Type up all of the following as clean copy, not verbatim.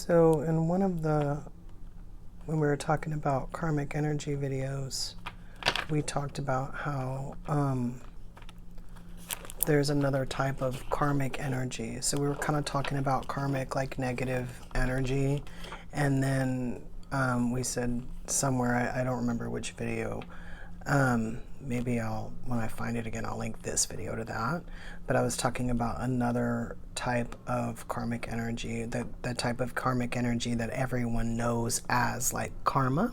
So in one of the, when we were talking about karmic energy videos, we talked about how there's another type of karmic energy. So we were kind of talking about karmic, like negative energy. And then we said somewhere, I don't remember which video, maybe when I find it again, I'll link this video to that. But I was talking about another type of karmic energy, the type of karmic energy that everyone knows as like karma.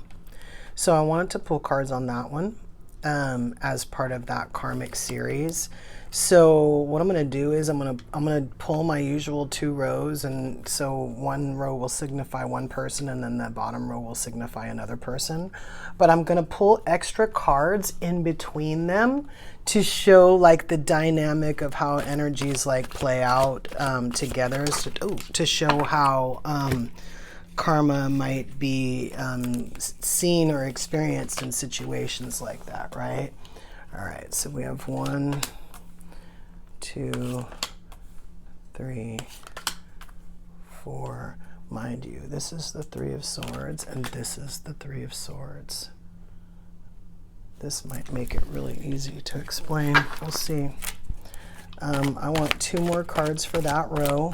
So I wanted to pull cards on that one as part of that karmic series. So what I'm going to do is I'm going to pull my usual 2 rows, and so one row will signify one person and then the bottom row will signify another person. But I'm going to pull extra cards in between them to show like the dynamic of how energies like play out together, to show how karma might be seen or experienced in situations like that, right? All right, so we have 1, 2, 3, 4. Mind you, this is the 3 of Swords and this is the 3 of Swords. This might make it really easy to explain. We'll see. I want 2 more cards for that row.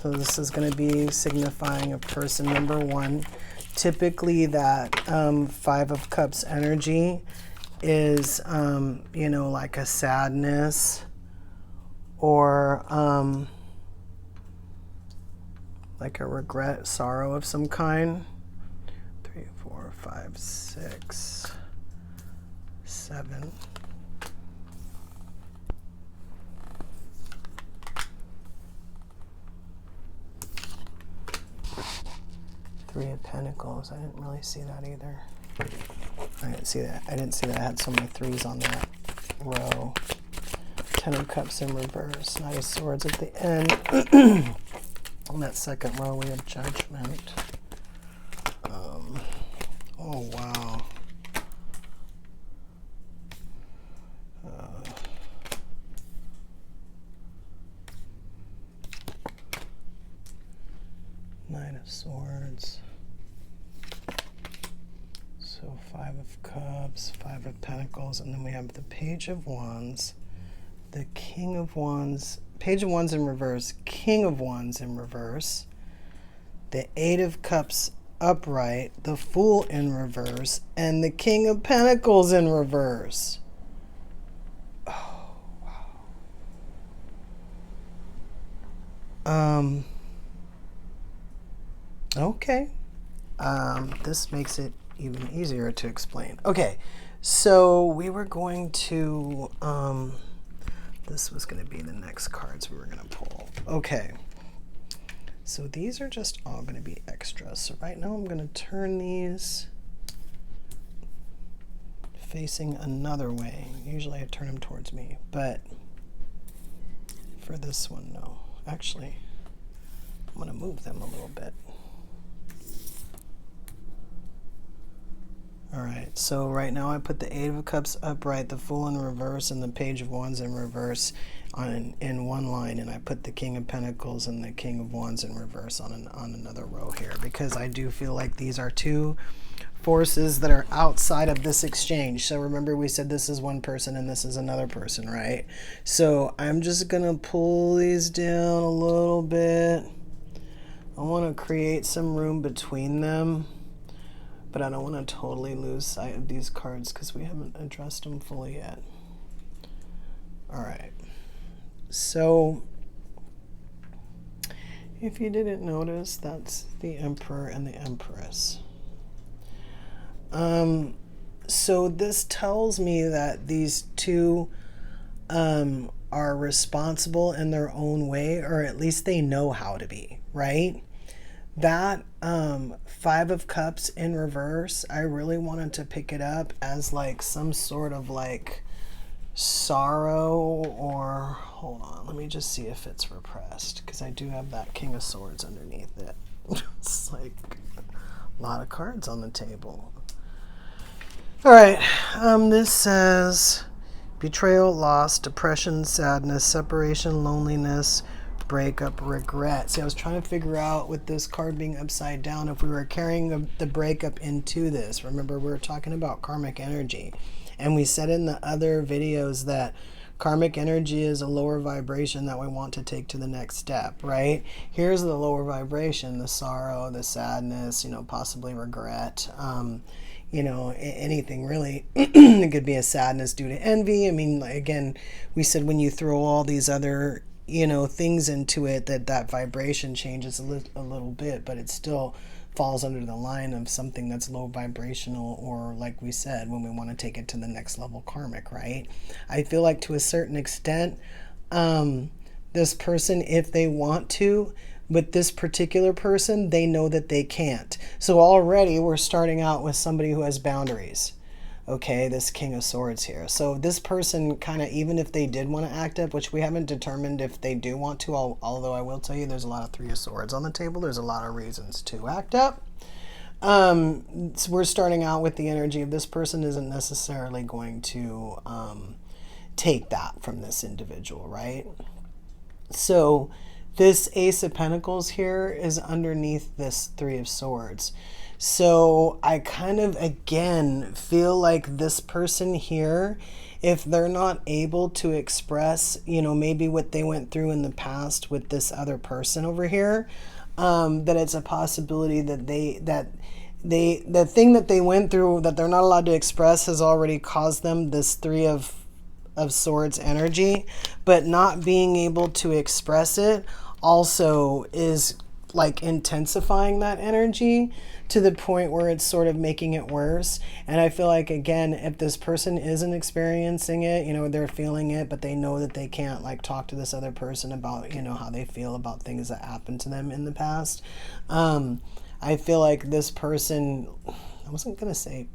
So this is going to be signifying a person number 1. Typically that 5 of Cups energy is, you know, like a sadness or like a regret, sorrow of some kind. 3, 4, 5, 6, 7. Three of Pentacles. I didn't really see that either. I didn't see that. I didn't see that I had so many 3s on that row. 10 of Cups in reverse. Knight of Swords at the end. On that second row, we have Judgment. Oh, wow. Nine of Swords. So 5 of Cups, 5 of Pentacles, and then we have the Page of Wands, the King of Wands, Page of Wands in reverse, King of Wands in reverse, the 8 of Cups upright, the Fool in reverse, and the King of Pentacles in reverse. Oh, wow. Okay. This makes it even easier to explain. Okay, so we were going to, this was going to be the next cards we were going to pull. Okay, so these are just all going to be extras. So right now I'm going to turn these facing another way. Usually I turn them towards me, but for this one, no. Actually, I'm going to move them a little bit. All right, so right now I put the 8 of Cups upright, the Fool in reverse, and the Page of Wands in reverse in one line, and I put the King of Pentacles and the King of Wands in reverse on another row here, because I do feel like these are 2 forces that are outside of this exchange. So remember we said this is one person and this is another person, right? So I'm just going to pull these down a little bit. I want to create some room between them. But I don't want to totally lose sight of these cards because we haven't addressed them fully yet. All right. So, if you didn't notice, that's the Emperor and the Empress. So this tells me that these 2 are responsible in their own way, or at least they know how to be, right? That 5 of Cups in reverse, I really wanted to pick it up as like some sort of like sorrow, or hold on, let me just see if it's repressed, because I do have that King of Swords underneath it. It's like a lot of cards on the table. All right, this says betrayal, loss, depression, sadness, separation, loneliness, breakup, regret. See, I was trying to figure out with this card being upside down if we were carrying the breakup into this. Remember, we were talking about karmic energy. And we said in the other videos that karmic energy is a lower vibration that we want to take to the next step, right? Here's the lower vibration, the sorrow, the sadness, you know, possibly regret, you know, anything really. It could be a sadness due to envy. I mean, again, we said when you throw all these other, you know, things into it, that vibration changes a little bit, but it still falls under the line of something that's low vibrational, or like we said, when we want to take it to the next level, karmic, right? I feel like to a certain extent, this person, if they want to, with this particular person, they know that they can't. So already we're starting out with somebody who has boundaries. Okay, this King of Swords here. So this person kind of, even if they did want to act up, which we haven't determined if they do want to, although I will tell you there's a lot of Three of Swords on the table. There's a lot of reasons to act up. So we're starting out with the energy of this person isn't necessarily going to take that from this individual, right? So this Ace of Pentacles here is underneath this Three of Swords. So I kind of, again, feel like this person here, if they're not able to express, you know, maybe what they went through in the past with this other person over here, that it's a possibility that the thing that they went through that they're not allowed to express has already caused them this Three of Swords energy, but not being able to express it also is like intensifying that energy to the point where it's sort of making it worse. And I feel like, again, if this person isn't experiencing it, you know, they're feeling it, but they know that they can't like talk to this other person about, you know, how they feel about things that happened to them in the past. I feel like this person, I was going to say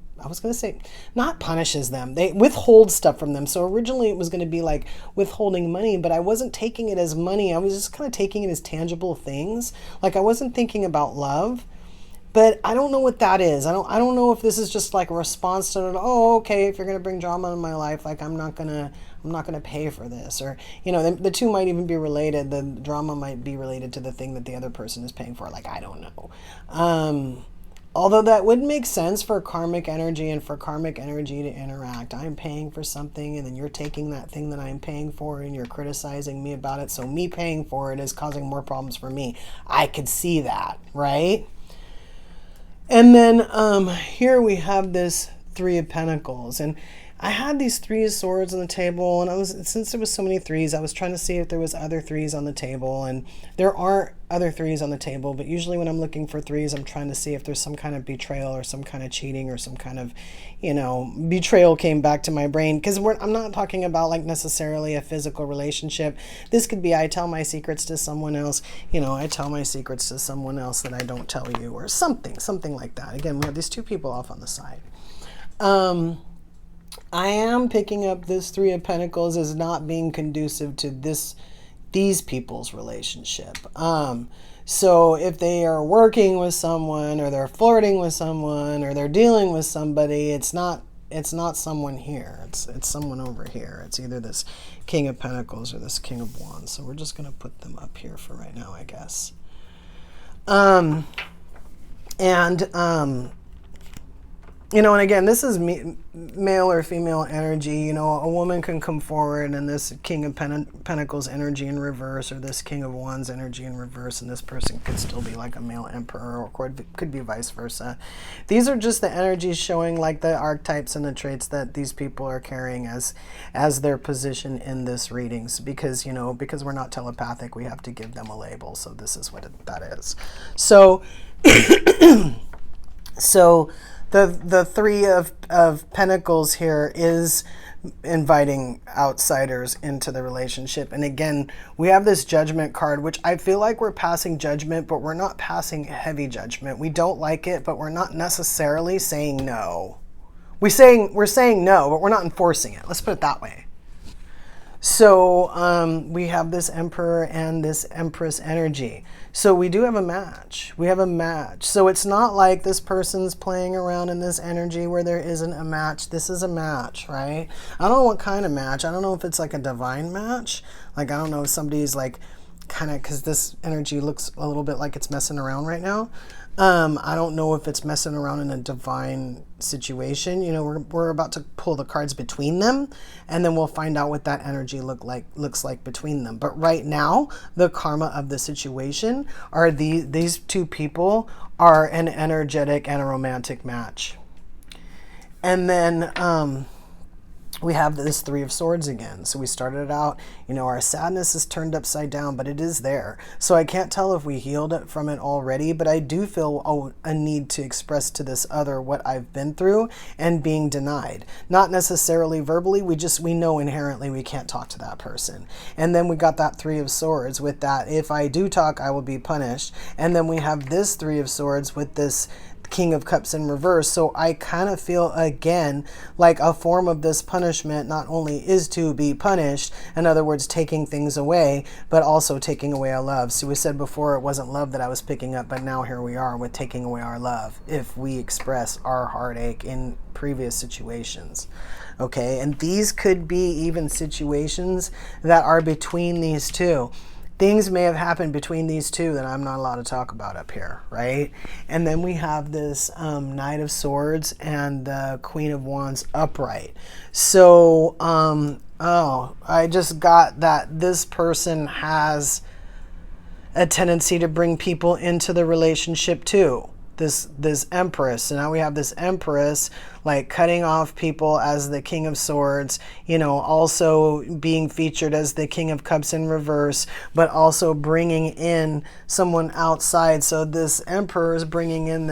not punishes them. They withhold stuff from them. So originally it was going to be like withholding money, but I wasn't taking it as money. I was just kind of taking it as tangible things. Like I wasn't thinking about love, but I don't know what that is. I don't know if this is just like a response to, oh, okay, if you're going to bring drama in my life, like I'm not going to pay for this, or, you know, the two might even be related. The drama might be related to the thing that the other person is paying for. Like, I don't know. Although that would make sense for karmic energy and for karmic energy to interact. I'm paying for something and then you're taking that thing that I'm paying for and you're criticizing me about it. So me paying for it is causing more problems for me. I could see that, right? And then here we have this Three of Pentacles. And I had these Three of Swords on the table, and since there was so many threes, I was trying to see if there was other threes on the table, and there aren't other threes on the table, but usually when I'm looking for threes, I'm trying to see if there's some kind of betrayal or some kind of cheating or some kind of, you know, betrayal came back to my brain, because I'm not talking about like necessarily a physical relationship. This could be I tell my secrets to someone else, you know, I tell my secrets to someone else that I don't tell you, or something like that. Again, we have these two people off on the side. I am picking up this Three of Pentacles as not being conducive to these people's relationship. So if they are working with someone, or they're flirting with someone, or they're dealing with somebody, it's not someone here. It's someone over here. It's either this King of Pentacles or this King of Wands. So we're just going to put them up here for right now, I guess. You know, and again, this is male or female energy. You know, a woman can come forward and this King of Pentacles energy in reverse, or this King of Wands energy in reverse, and this person could still be like a male emperor, or could be vice versa. These are just the energies showing like the archetypes and the traits that these people are carrying as their position in this readings, because, you know, because we're not telepathic, we have to give them a label. So this is what that is. So, so the Three of Pentacles here is inviting outsiders into the relationship. And again, we have this Judgment card, which I feel like we're passing judgment, but we're not passing heavy judgment. We don't like it, but we're not necessarily saying no. We're saying no, but we're not enforcing it. Let's put it that way. So we have this Emperor and this Empress energy. So we do have a match. We have a match. So it's not like this person's playing around in this energy where there isn't a match. This is a match, right? I don't know what kind of match. I don't know if it's like a divine match. Like, I don't know if somebody's like kind of, because this energy looks a little bit like it's messing around right now. I don't know if it's messing around in a divine situation. You know, we're about to pull the cards between them, and then we'll find out what that energy looks like between them. But right now, the karma of the situation are these two people are an energetic and a romantic match. And then we have this Three of Swords again. So we started out, you know, our sadness is turned upside down, but it is there. So I can't tell if we healed it from it already, but I do feel a need to express to this other what I've been through and being denied. Not necessarily verbally, we know inherently we can't talk to that person. And then we got that Three of Swords with that, if I do talk, I will be punished. And then we have this Three of Swords with this King of Cups in reverse. So I kind of feel again like a form of this punishment not only is to be punished, in other words taking things away, but also taking away our love. So we said before it wasn't love that I was picking up, but now here we are with taking away our love if we express our heartache in previous situations. Okay, and these could be even situations that are between these two. Things may have happened between these two that I'm not allowed to talk about up here, right? And then we have this Knight of Swords and the Queen of Wands upright. So, I just got that this person has a tendency to bring people into the relationship too. This Empress. So now we have this Empress like cutting off people as the King of Swords, you know, also being featured as the King of Cups in reverse, but also bringing in someone outside. So this Emperor is bringing in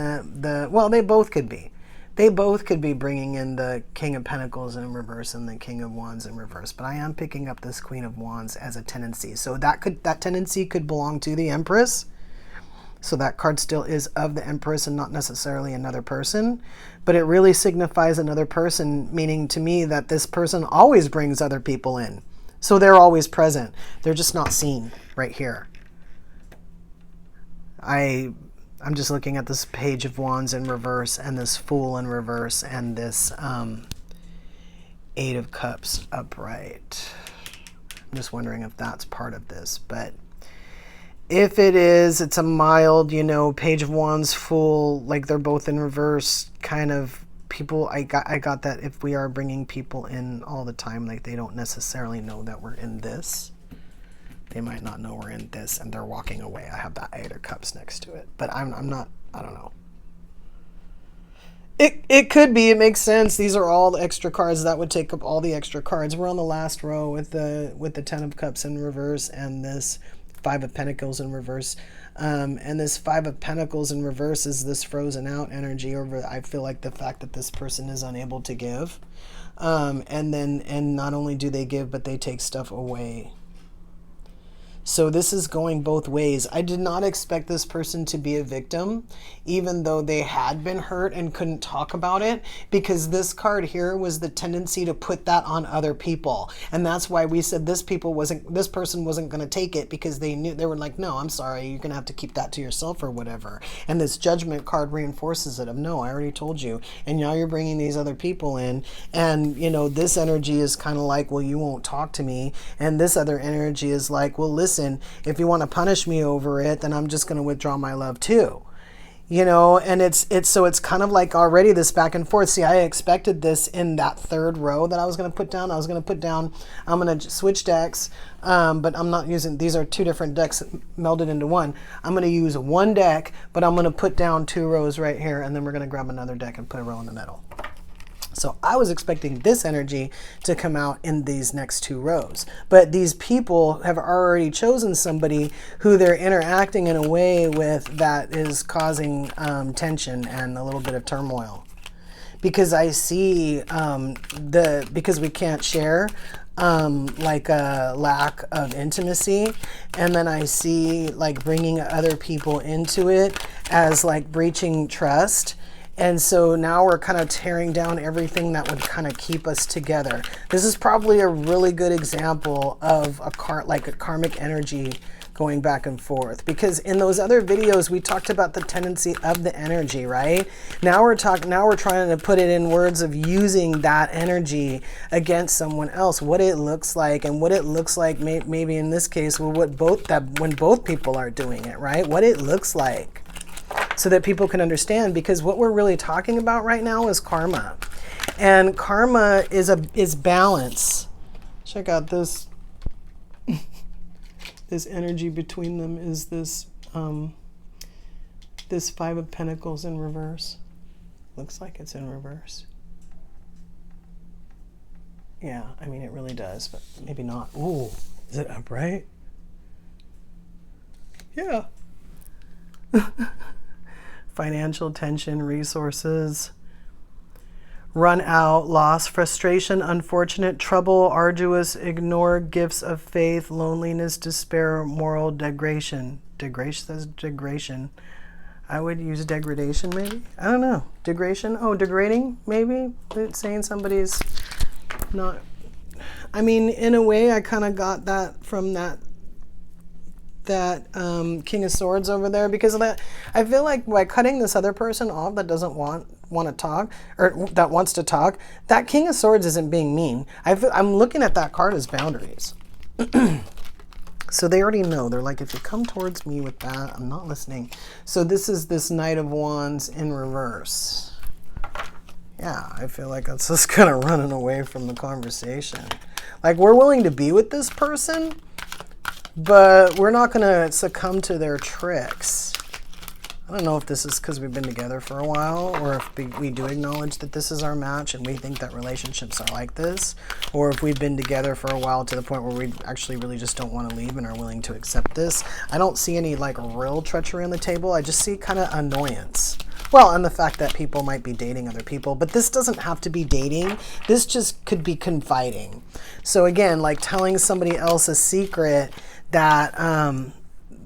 well, they both could be. They both could be bringing in the King of Pentacles in reverse and the King of Wands in reverse. But I am picking up this Queen of Wands as a tendency. So that tendency could belong to the Empress. So that card still is of the Empress and not necessarily another person. But it really signifies another person, meaning to me that this person always brings other people in. So they're always present. They're just not seen right here. I'm just looking at this Page of Wands in reverse and this Fool in reverse and this Eight of Cups upright. I'm just wondering if that's part of this, but if it is, it's a mild, you know, Page of Wands, Fool, like they're both in reverse kind of people. I got that if we are bringing people in all the time, like they don't necessarily know that we're in this. They might not know we're in this and they're walking away. I have that Eight of Cups next to it, but I'm not, I don't know. It could be, it makes sense. These are all the extra cards that would take up all the extra cards. We're on the last row with the Ten of Cups in reverse and this Five of Pentacles in reverse. And this Five of Pentacles in reverse is this frozen out energy over, I feel like, the fact that this person is unable to give. And not only do they give, but they take stuff away. So this is going both ways. I did not expect this person to be a victim, even though they had been hurt and couldn't talk about it, because this card here was the tendency to put that on other people. And that's why we said this person wasn't going to take it, because they knew, they were like, no, I'm sorry, you're going to have to keep that to yourself or whatever. And this Judgment card reinforces it of, no, I already told you. And now you're bringing these other people in. And, you know, this energy is kind of like, well, you won't talk to me. And this other energy is like, well, listen, if you want to punish me over it, then I'm just going to withdraw my love too. You know, and it's kind of like already this back and forth. See, I expected this in that third row that I was going to put down. I'm going to switch decks, but I'm not using, these are two different decks melded into one. I'm going to use one deck, but I'm going to put down two rows right here, and then we're going to grab another deck and put a row in the middle. So I was expecting this energy to come out in these next two rows. But these people have already chosen somebody who they're interacting in a way with that is causing tension and a little bit of turmoil. Because I see because we can't share, like a lack of intimacy. And then I see like bringing other people into it as like breaching trust. And so now we're kind of tearing down everything that would kind of keep us together. This is probably a really good example of a karmic energy going back and forth, because in those other videos we talked about the tendency of the energy, right? Now we're trying to put it in words of using that energy against someone else, what it looks like, and what it looks like maybe in this case, well, when both people are doing it, right? What it looks like, so that people can understand, because what we're really talking about right now is karma. And karma is balance. Check out this. This energy between them is this this Five of Pentacles in reverse. Looks like it's in reverse. Yeah, I mean, it really does, but maybe not. Ooh, is it upright? Yeah. Financial tension, resources, run out, loss, frustration, unfortunate, trouble, arduous, ignore, gifts of faith, loneliness, despair, moral degradation. Degradation. I would use degradation, maybe. I don't know. Degradation. Oh, degrading, maybe. It's saying somebody's not. I mean, in a way, I kind of got that from that King of Swords over there, because I feel like by cutting this other person off that doesn't want to talk, or that wants to talk, that King of Swords isn't being mean. I'm looking at that card as boundaries. So they already know. They're like, if you come towards me with that, I'm not listening. So this is this Knight of Wands in reverse. Yeah, I feel like it's just kind of running away from the conversation. Like, we're willing to be with this person, but we're not going to succumb to their tricks. I don't know if this is because we've been together for a while, or if we do acknowledge that this is our match and we think that relationships are like this, or if we've been together for a while to the point where we actually really just don't want to leave and are willing to accept this. I don't see any like real treachery on the table. I just see kind of annoyance. Well, and the fact that people might be dating other people, but this doesn't have to be dating. This just could be confiding. So again, like telling somebody else a secret that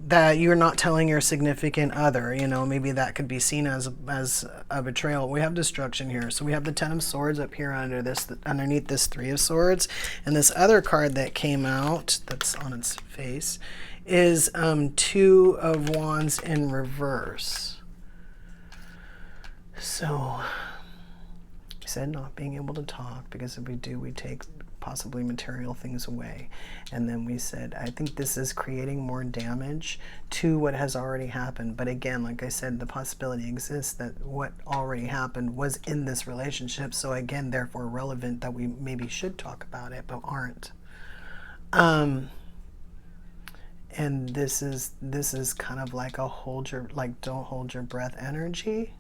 that you're not telling your significant other, you know, maybe that could be seen as a betrayal. We have destruction here. So we have the Ten of Swords up here underneath this Three of Swords. And this other card that came out that's on its face is Two of Wands in reverse. So I said not being able to talk, because if we do, we take possibly material things away. And then we said, I think this is creating more damage to what has already happened. But again, like I said, the possibility exists that what already happened was in this relationship. So again, therefore relevant that we maybe should talk about it, but aren't. And this is kind of like a don't hold your breath energy.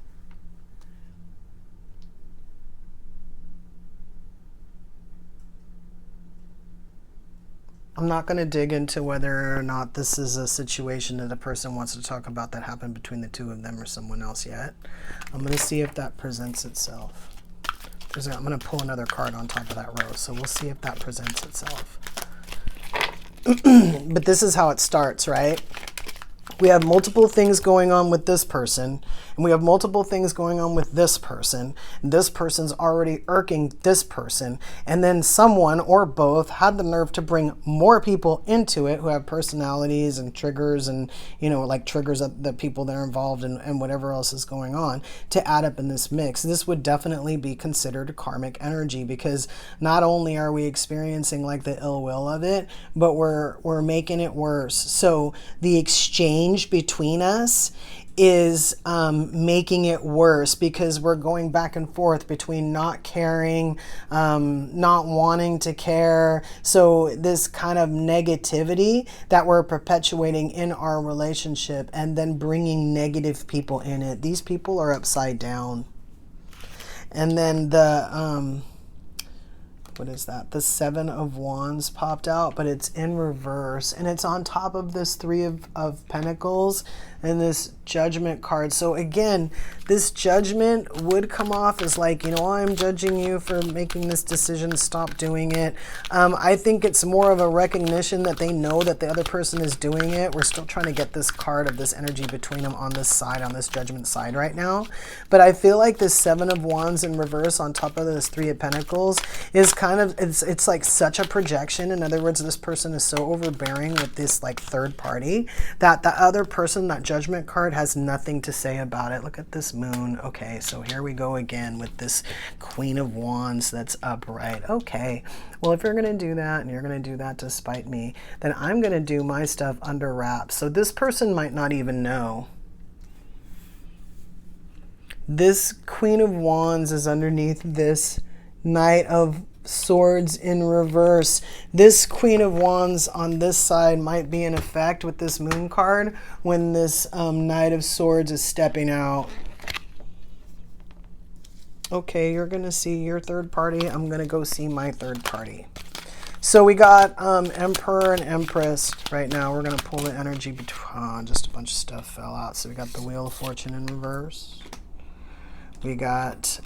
I'm not going to dig into whether or not this is a situation that a person wants to talk about that happened between the two of them or someone else yet. I'm going to see if that presents itself. I'm going to pull another card on top of that row, so we'll see if that presents itself. But this is how it starts, right? We have multiple things going on with this person, and we have multiple things going on with this person. And this person's already irking this person, and then someone or both had the nerve to bring more people into it who have personalities and triggers, and you know, like triggers the people that are involved and whatever else is going on, to add up in this mix. This would definitely be considered karmic energy, because not only are we experiencing like the ill will of it, but we're making it worse. So the exchange between us is making it worse, because we're going back and forth between not caring, not wanting to care. So this kind of negativity that we're perpetuating in our relationship, and then bringing negative people in it. These people are upside down. And then the what is that? The Seven of Wands popped out, but it's in reverse, and it's on top of this Three of Pentacles and this Judgment card. So again, this Judgment would come off as like, you know, I'm judging you for making this decision, stop doing it. I think it's more of a recognition that they know that the other person is doing it. We're still trying to get this card of this energy between them on this side, on this Judgment side right now. But I feel like this Seven of Wands in reverse on top of this Three of Pentacles is kind kind of, it's like such a projection. In other words, this person is so overbearing with this like third party that the other person, that judgment card, has nothing to say about it. Look at this moon. Okay, so here we go again with this Queen of Wands that's upright. Okay, well, if you're going to do that and you're going to do that to spite me, then I'm going to do my stuff under wraps. So this person might not even know. This Queen of Wands is underneath this Knight of Swords in reverse. This Queen of Wands on this side might be in effect with this Moon card when this Knight of Swords is stepping out. Okay, you're going to see your third party. I'm going to go see my third party. So we got Emperor and Empress right now. We're going to pull the energy between, just a bunch of stuff fell out. So we got the Wheel of Fortune in reverse. We got,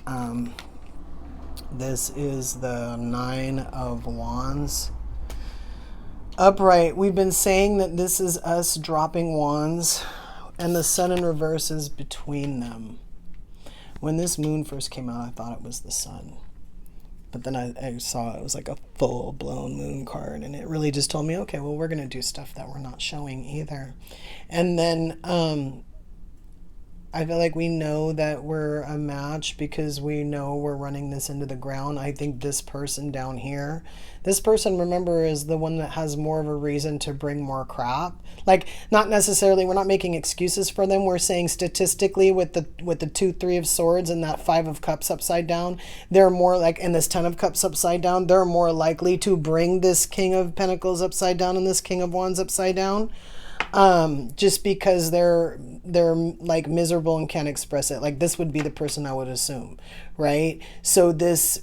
this is the Nine of Wands. Upright, we've been saying that this is us dropping wands, and the Sun in reverse is between them. When this moon first came out, I thought it was the sun. But then I saw it was like a full-blown moon card, and it really just told me, okay, well, we're going to do stuff that we're not showing either. And then I feel like we know that we're a match because we know we're running this into the ground. I think this person down here, this person, remember, is the one that has more of a reason to bring more crap. Like, not necessarily, we're not making excuses for them. We're saying statistically with the 2, 3 of Swords and that 5 of Cups upside down, they're more like, and this 10 of Cups upside down, they're more likely to bring this King of Pentacles upside down and this King of Wands upside down. Just because they're like miserable and can't express it. Like, this would be the person I would assume, right? So this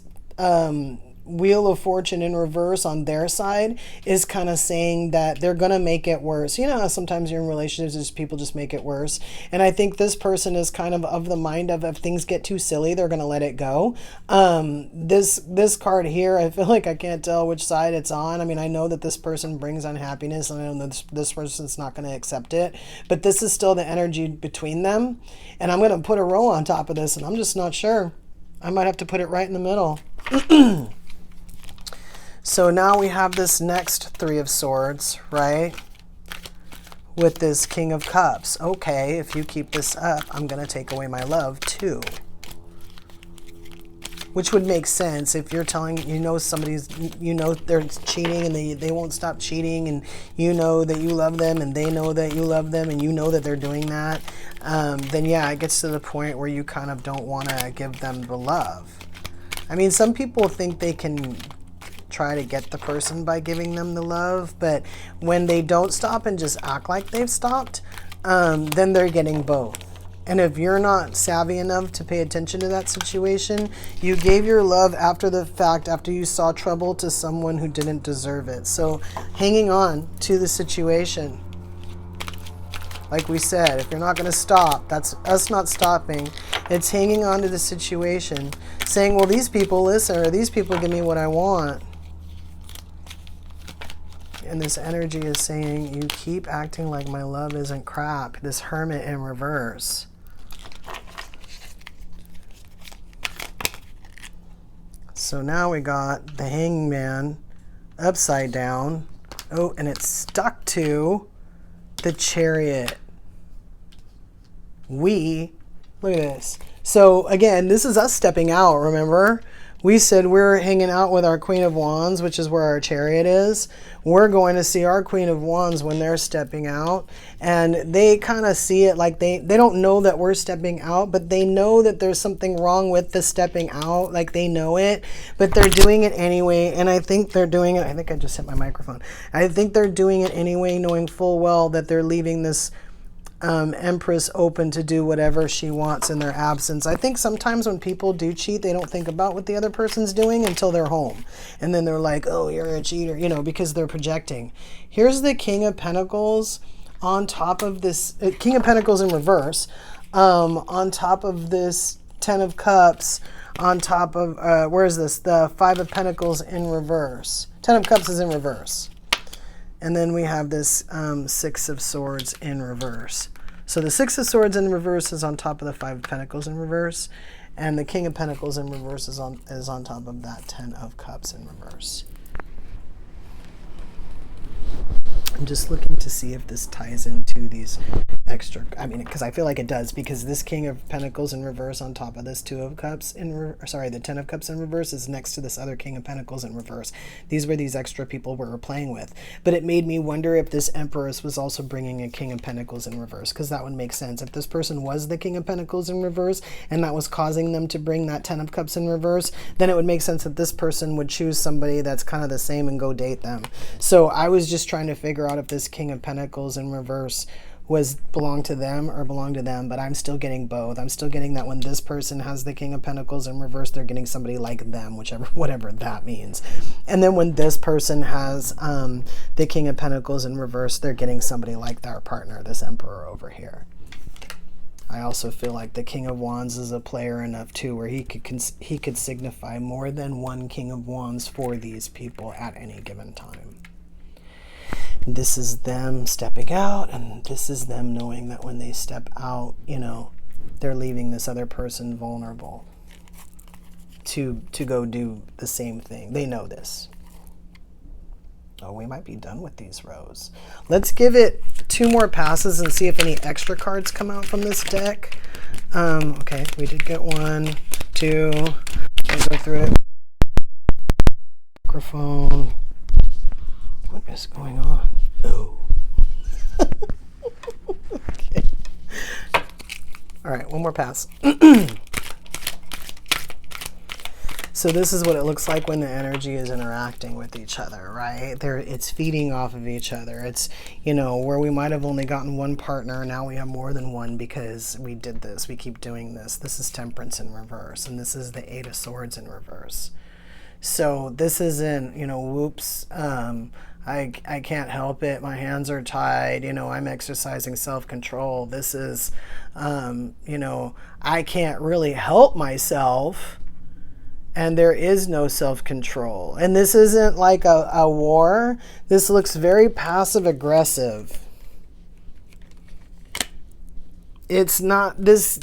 Wheel of Fortune in reverse on their side is kind of saying that they're gonna make it worse. You know how sometimes you're in relationships, people just make it worse. And I think this person is kind of the mind of, if things get too silly, they're gonna let it go. This card here, I feel like I can't tell which side it's on. I mean, I know that this person brings unhappiness, and I know that this person's not going to accept it, but this is still the energy between them. And I'm going to put a row on top of this, and I'm just not sure. I might have to put it right in the middle. So now we have this next 3 of Swords, right? With this King of Cups. Okay, if you keep this up, I'm going to take away my love too. Which would make sense if you're telling, you know, somebody's, you know, they're cheating and they won't stop cheating, and you know that you love them and they know that you love them and you know that they're doing that. Then yeah, it gets to the point where you kind of don't want to give them the love. I mean, some people think they can try to get the person by giving them the love, but when they don't stop and just act like they've stopped, then they're getting both. And if you're not savvy enough to pay attention to that situation, you gave your love after the fact, after you saw trouble, to someone who didn't deserve it. So hanging on to the situation. Like we said, if you're not going to stop, that's us not stopping. It's hanging on to the situation, saying, well, these people listen, or these people give me what I want. And this energy is saying, you keep acting like my love isn't crap. This Hermit in reverse. So now we got the Hangman upside down. Oh, and it's stuck to the Chariot. Look at this. So again, this is us stepping out, remember? We said we're hanging out with our Queen of Wands, which is where our Chariot is. We're going to see our Queen of Wands when they're stepping out. And they kind of see it like they don't know that we're stepping out, but they know that there's something wrong with the stepping out. Like, they know it, but they're doing it anyway. And I think they're doing it. I think I just hit my microphone. I think they're doing it anyway, knowing full well that they're leaving this Empress open to do whatever she wants in their absence. I think sometimes when people do cheat, they don't think about what the other person's doing until they're home. And then they're like, oh, you're a cheater, you know, because they're projecting. Here's the King of Pentacles on top of this, King of Pentacles in reverse, on top of this 10 of Cups, on top of, where is this? The 5 of Pentacles in reverse. 10 of Cups is in reverse. And then we have this 6 of Swords in reverse. So the 6 of Swords in reverse is on top of the 5 of Pentacles in reverse. And the King of Pentacles in reverse is on top of that 10 of Cups in reverse. I'm just looking to see if this ties into these extra, I mean, because I feel like it does, because this King of Pentacles in reverse on top of this Two of Cups the 10 of Cups in reverse is next to this other King of Pentacles in reverse. These were these extra people we were playing with. But it made me wonder if this Empress was also bringing a King of Pentacles in reverse, because that would make sense. If this person was the King of Pentacles in reverse and that was causing them to bring that 10 of Cups in reverse, then it would make sense that this person would choose somebody that's kind of the same and go date them. So I was just trying to figure out if this King of Pentacles in reverse belonged to them or belonged to them, but I'm still getting both. I'm still getting that when this person has the King of Pentacles in reverse, they're getting somebody like them, whatever that means. And then when this person has the King of Pentacles in reverse, they're getting somebody like their partner, this Emperor over here. I also feel like the King of Wands is a player enough too, where he could signify more than one King of Wands for these people at any given time. This is them stepping out, and this is them knowing that when they step out, you know, they're leaving this other person vulnerable to go do the same thing. They know this. Oh, we might be done with these rows. Let's give it 2 more passes and see if any extra cards come out from this deck. Okay, we did get 1, 2. I'll go through it. Microphone. What is going on? Oh. Okay. All right, one more pass. So this is what it looks like when the energy is interacting with each other, right? It's feeding off of each other. It's, you know, where we might have only gotten one partner, now we have more than one because we did this. We keep doing this. This is Temperance in reverse, and this is the 8 of Swords in reverse. So this isn't, you know, whoops, I can't help it. My hands are tied. You know, I'm exercising self-control. This is, you know, I can't really help myself. And there is no self-control. And this isn't like a war. This looks very passive-aggressive. It's not this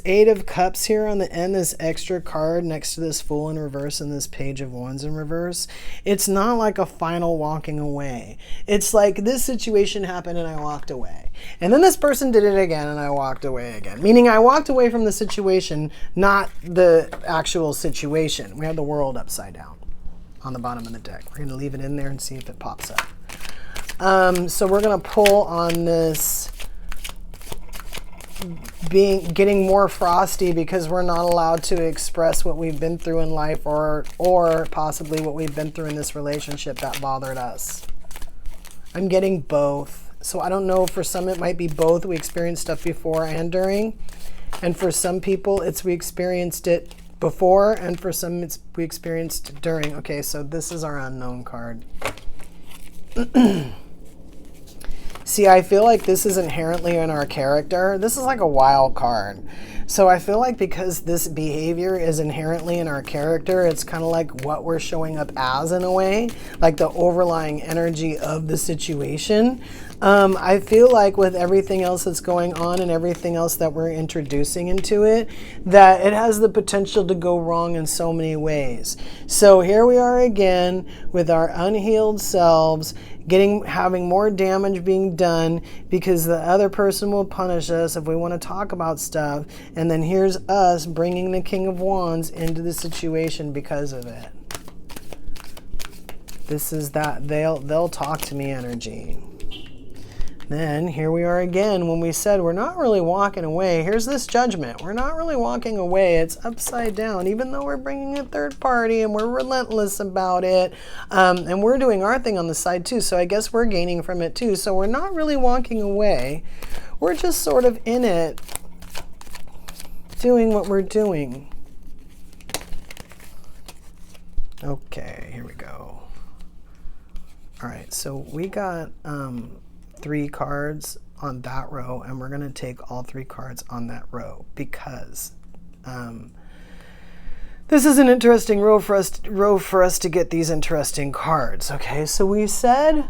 8 of Cups here on the end, this extra card next to this Fool in reverse and this Page of Wands in reverse. It's not like a final walking away. It's like this situation happened and I walked away. And then this person did it again and I walked away again. Meaning I walked away from the situation, not the actual situation. We have the world upside down on the bottom of the deck. We're going to leave it in there and see if it pops up. So we're going to pull on this getting more frosty because we're not allowed to express what we've been through in life or possibly what we've been through in this relationship that bothered us. I'm getting both. So I don't know, for some it might be both. We experienced stuff before and during. And for some people we experienced it before, and for some we experienced during. Okay, so this is our unknown card. See, I feel like this is inherently in our character. This is like a wild card. So I feel like because this behavior is inherently in our character, it's kind of like what we're showing up as in a way, like the overlying energy of the situation. I feel like with everything else that's going on and everything else that we're introducing into it, that it has the potential to go wrong in so many ways. So here we are again with our unhealed selves, having more damage being done because the other person will punish us if we want to talk about stuff. And then here's us bringing the King of Wands into the situation because of it. This is that they'll talk to me energy. Then here we are again when we said we're not really walking away. Here's this Judgment. We're not really walking away. It's upside down, even though we're bringing a third party and we're relentless about it. And we're doing our thing on the side too. So I guess we're gaining from it too. So we're not really walking away. We're just sort of in it, doing what we're doing. Okay, here we go. All right, so we got 3 cards on that row, and we're going to take all 3 cards on that row because this is an interesting row for us to get these interesting cards. Okay, so we said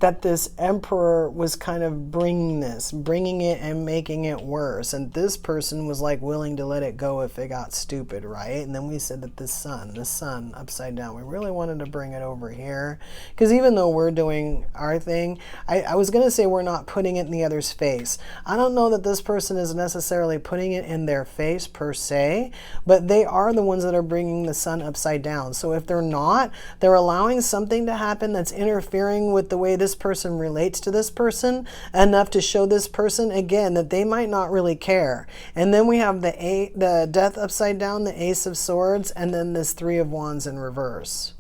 that this emperor was kind of bringing it and making it worse. And this person was like willing to let it go if it got stupid, right? And then we said that the sun upside down, we really wanted to bring it over here. Because even though we're doing our thing, I was going to say we're not putting it in the other's face. I don't know that this person is necessarily putting it in their face per se, but they are the ones that are bringing the sun upside down. So if they're not, they're allowing something to happen that's interfering with the way this person relates to this person enough to show this person again that they might not really care. And then we have the death upside down, the ace of swords, and then this 3 of wands in reverse.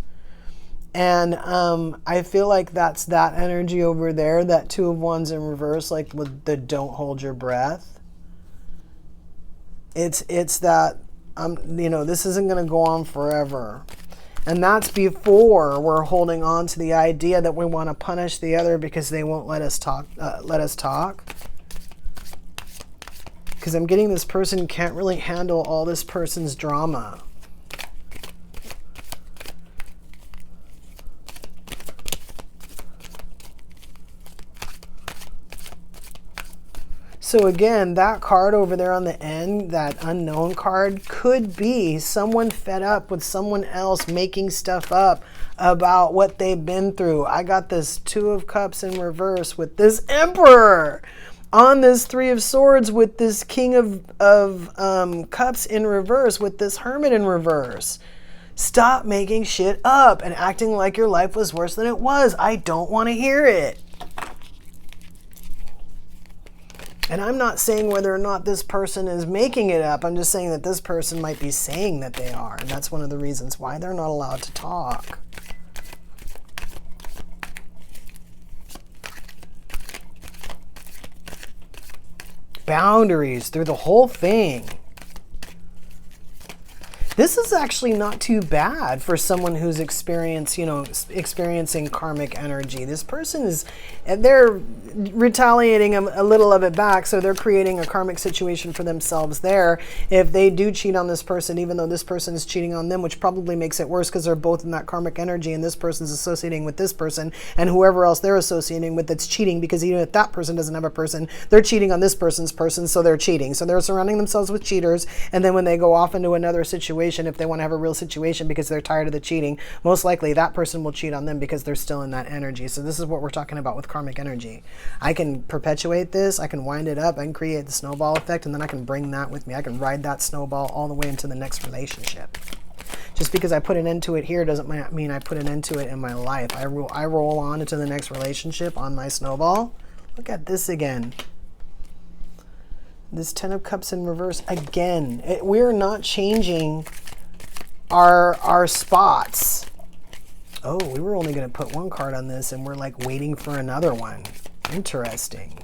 And I feel like that's that energy over there, that 2 of wands in reverse, like with the don't hold your breath. It's that you know, this isn't going to go on forever. And that's before we're holding on to the idea that we want to punish the other because they won't let us talk. Because I'm getting this person can't really handle all this person's drama. So again, that card over there on the end, that unknown card, could be someone fed up with someone else making stuff up about what they've been through. I got this 2 of cups in reverse with this emperor on this 3 of swords with this king of cups in reverse with this hermit in reverse. Stop making shit up and acting like your life was worse than it was. I don't want to hear it. And I'm not saying whether or not this person is making it up. I'm just saying that this person might be saying that they are. And that's one of the reasons why they're not allowed to talk. Boundaries through the whole thing. This is actually not too bad for someone who's experiencing karmic energy. This person is, they're retaliating a little of it back, so they're creating a karmic situation for themselves there. If they do cheat on this person, even though this person is cheating on them, which probably makes it worse because they're both in that karmic energy and this person's associating with this person and whoever else they're associating with that's cheating, because even if that person doesn't have a person, they're cheating on this person's person, so they're cheating. So they're surrounding themselves with cheaters, and then when they go off into another situation, if they want to have a real situation because they're tired of the cheating, most likely that person will cheat on them because they're still in that energy. So this is what we're talking about with karmic energy. I can perpetuate this, I can wind it up, I can create the snowball effect, and then I can bring that with me. I can ride that snowball all the way into the next relationship. Just because I put an end to it here doesn't mean I put an end to it in my life. I roll on into the next relationship on my snowball. Look at this again. This 10 of cups in reverse again. We're not changing our spots. Oh, we were only going to put 1 card on this and we're like waiting for another one. Interesting.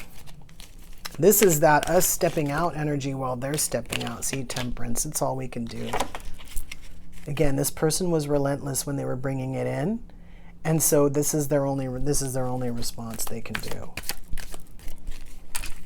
This is that us stepping out energy while they're stepping out. See, temperance, it's all we can do. Again, this person was relentless when they were bringing it in, and so this is their only response they can do.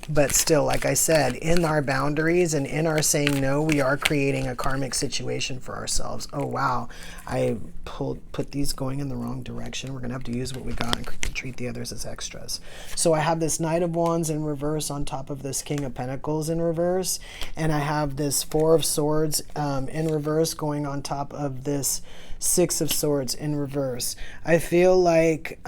But still, like I said, in our boundaries and in our saying no, we are creating a karmic situation for ourselves. Oh, wow. I put these going in the wrong direction. We're going to have to use what we got and treat the others as extras. So I have this Knight of Wands in reverse on top of this King of Pentacles in reverse. And I have this 4 of Swords in reverse going on top of this 6 of Swords in reverse. I feel like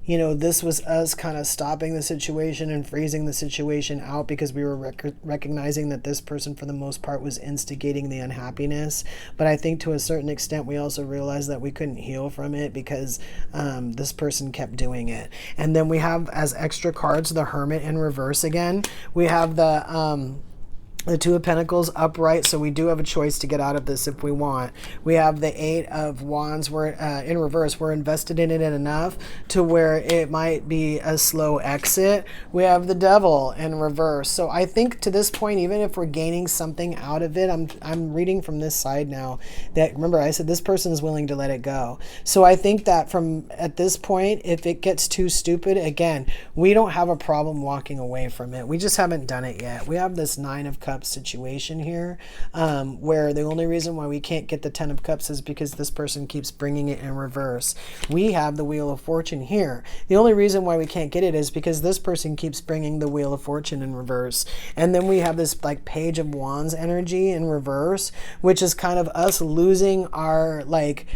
you know, this was us kind of stopping the situation and freezing the situation out because we were recognizing that this person, for the most part, was instigating the unhappiness. But I think to a certain extent, we also realized that we couldn't heal from it because this person kept doing it. And then we have, as extra cards, the Hermit in reverse again. We have the 2 of Pentacles upright, so we do have a choice to get out of this if we want. We have the 8 of Wands. We're in reverse. We're invested in it enough to where it might be a slow exit. We have the Devil in reverse. So I think to this point, even if we're gaining something out of it, I'm reading from this side now that, remember, I said this person is willing to let it go. So I think that at this point, if it gets too stupid, again, we don't have a problem walking away from it. We just haven't done it yet. We have this 9 of Cups Cups situation here, where the only reason why we can't get the Ten of Cups is because this person keeps bringing it in reverse. We have the Wheel of Fortune here. The only reason why we can't get it is because this person keeps bringing the Wheel of Fortune in reverse. And then we have this like Page of Wands energy in reverse, which is kind of us losing our like,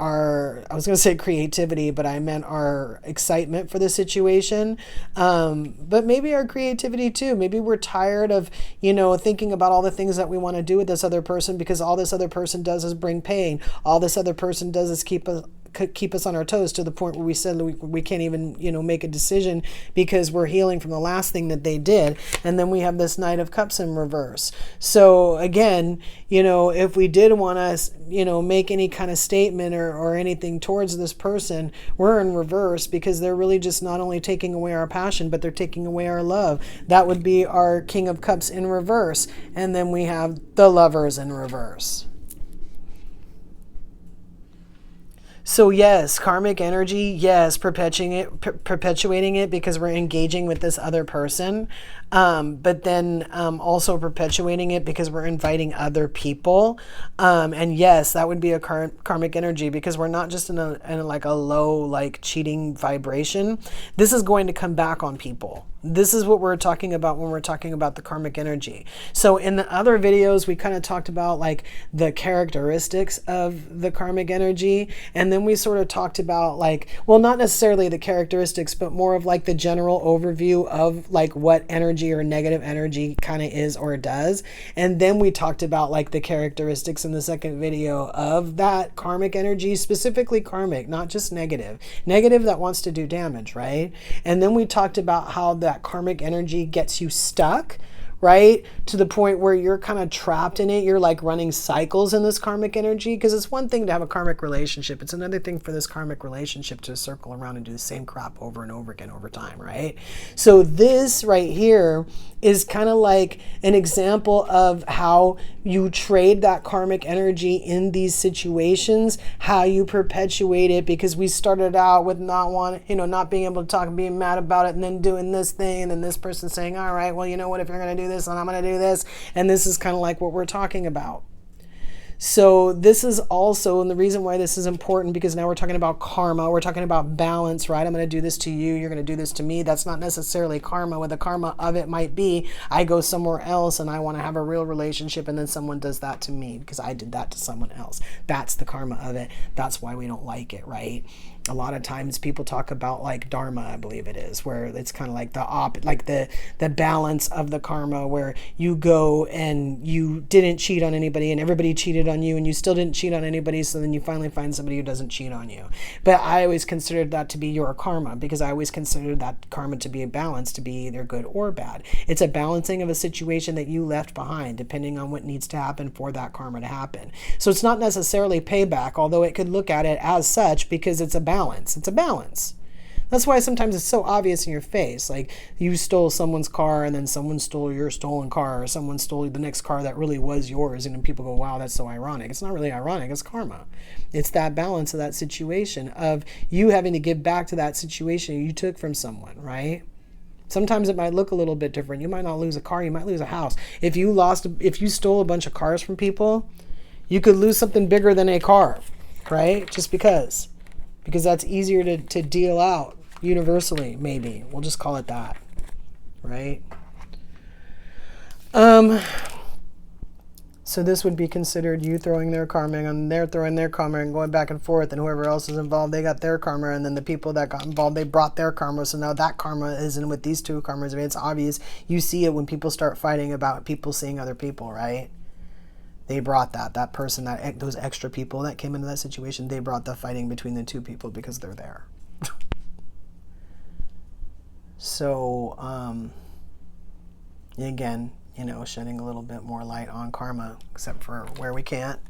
I was going to say creativity, but I meant our excitement for the situation. But maybe our creativity too. Maybe we're tired of, thinking about all the things that we want to do with this other person, because all this other person does is bring pain. All this other person does is keep us on our toes, to the point where we said we can't even, make a decision because we're healing from the last thing that they did. And then we have this Knight of Cups in reverse. So again, if we did want to, make any kind of statement or anything towards this person, we're in reverse, because they're really just not only taking away our passion, but they're taking away our love. That would be our King of Cups in reverse. And then we have the Lovers in reverse. So yes, karmic energy, yes, perpetuating it because we're engaging with this other person, but then also perpetuating it because we're inviting other people. And yes, that would be a karmic energy, because we're not just in a like a low, like cheating vibration. This is going to come back on people. This is what we're talking about when we're talking about the karmic energy. So in the other videos, we kind of talked about like the characteristics of the karmic energy. And then we sort of talked about like, well, not necessarily the characteristics, but more of like the general overview of like what energy or negative energy kind of is or does. And then we talked about like the characteristics in the second video of that karmic energy, specifically karmic, not just negative. Negative that wants to do damage, right? And then we talked about how that karmic energy gets you stuck, right? To the point where you're kind of trapped in it. You're like running cycles in this karmic energy, because it's one thing to have a karmic relationship. It's another thing for this karmic relationship to circle around and do the same crap over and over again over time, right? So this right here is kind of like an example of how you trade that karmic energy in these situations, how you perpetuate it, because we started out with not being able to talk and being mad about it, and then doing this thing, and then this person saying, all right, well, you know what, if you're going to do this, then I'm going to do this. And this is kind of like what we're talking about. So this is also, and the reason why this is important, because now we're talking about karma, we're talking about balance, right? I'm going to do this to you, you're going to do this to me. That's not necessarily karma. What the karma of it might be, I go somewhere else and I want to have a real relationship, and then someone does that to me because I did that to someone else. That's the karma of it. That's why we don't like it, right? A lot of times people talk about like dharma, I believe it is, where it's kind of like the balance of the karma, where you go and you didn't cheat on anybody and everybody cheated on you, and you still didn't cheat on anybody, so then you finally find somebody who doesn't cheat on you. But I always considered that to be your karma, because I always considered that karma to be a balance, to be either good or bad. It's a balancing of a situation that you left behind, depending on what needs to happen for that karma to happen. So it's not necessarily payback, although it could look at it as such, because it's a balance. It's a balance. That's why sometimes it's so obvious in your face. Like you stole someone's car, and then someone stole your stolen car, or someone stole the next car that really was yours. And then people go, wow, that's so ironic. It's not really ironic. It's karma. It's that balance of that situation of you having to give back to that situation you took from someone, right? Sometimes it might look a little bit different. You might not lose a car. You might lose a house. If you stole a bunch of cars from people, you could lose something bigger than a car, right? Just because that's easier to deal out universally, maybe. We'll just call it that, right? So this would be considered you throwing their karma, and they're throwing their karma, and going back and forth, and whoever else is involved, they got their karma, and then the people that got involved, they brought their karma, so now that karma is in with these two karmas. I mean, it's obvious. You see it when people start fighting about people seeing other people, right? They brought that person, those extra people that came into that situation, they brought the fighting between the two people because they're there. So, again, shedding a little bit more light on karma, except for where we can't.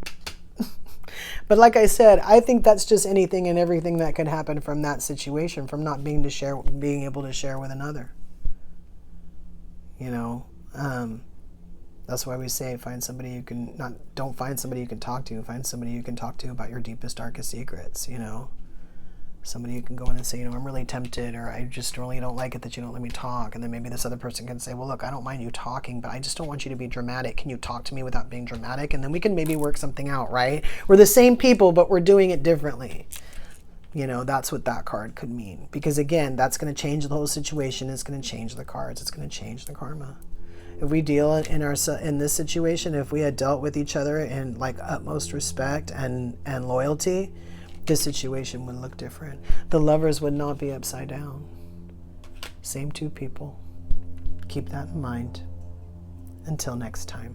But like I said, I think that's just anything and everything that could happen from that situation, from not being able to share with another. That's why we say don't find somebody you can talk to, find somebody you can talk to about your deepest, darkest secrets, Somebody who can go in and say, I'm really tempted, or I just really don't like it that you don't let me talk. And then maybe this other person can say, well, look, I don't mind you talking, but I just don't want you to be dramatic. Can you talk to me without being dramatic? And then we can maybe work something out, right? We're the same people, but we're doing it differently. That's what that card could mean. Because again, that's going to change the whole situation. It's going to change the cards. It's going to change the karma. If we deal in this situation, if we had dealt with each other in like utmost respect and loyalty, this situation would look different. The lovers would not be upside down. Same two people. Keep that in mind. Until next time.